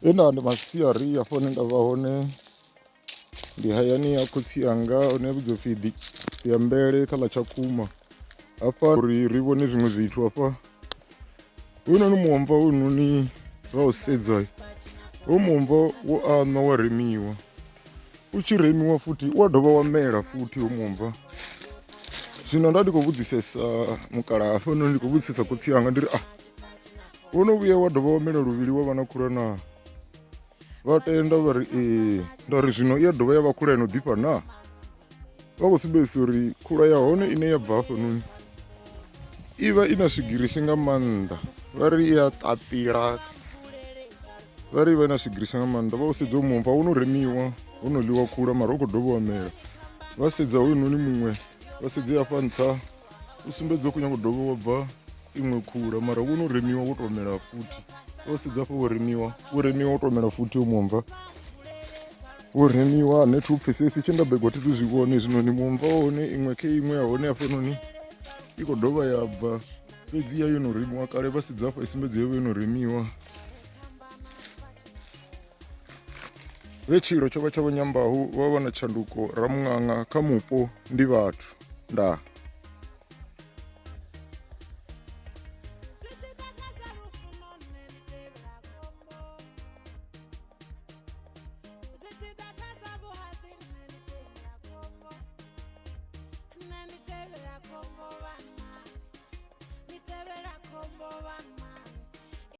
Ena ndi masiari hafho hune ndavha hone, ndi hayani ya khotsi yanga hune vhudzwa Fhidzi ya Mbele kha ḽa Tshakhuma. Hafha uri ri vhone zwiṅwe zwithu hafha, hoyunoni muomva hoyunoni vha u sedza hoyu muomva wo aṋwa wa remiwa, u tshi remiwa futhi wa dovha wa mela futhi hoyu muomva. Zwino nda ndi khou vhudzisesa mukalaha hafhanoni, ndi khou vhudzisesa khotsi yanga ndi ri wono vhuya wa dovha wa mela luvhili wa vha na khula na? Vha tenda vha ri ee. Nda ri zwino iya dovha ya vha khula ino ḓifha na? Vha khou sumbedzisa uri khula ya hone ine ya bva hafhanoni ivha ina swigirisi nga maanḓa, vha ri iya ṱapila, vha ri ivha ina swigirisi nga maanḓa. Vha u sedza hoyu muomva wono remiwa, wono ḽiwa khula mara u khou dovha wa mela. Vha sedza hoyunoni muṅwe, vha sedze hafha nṱha u sumbedza u khou nyaga u dovha wa bva iṅwe khula mara wono remiwa wo to mela futhi. Vha sedza hafha wo remiwa wo to mela futhi hoyu muomva, wo remiwa ane thi u pfhesesi tshe nda begwa thi tu zwi vhone. Zwino ni muomva wa hone iṅwe khe iṅwe ya hone hafhanoni i khou dovha ya bva fhedziha yo no remiwa kale. Vha sedza hafha i sumbedza yo no remiwa. Vhetshilo tsho vha tsha vho nyambaho, vha vha na tshanduko ra muṅanga kha mupo ndi vhathu. Ndaa.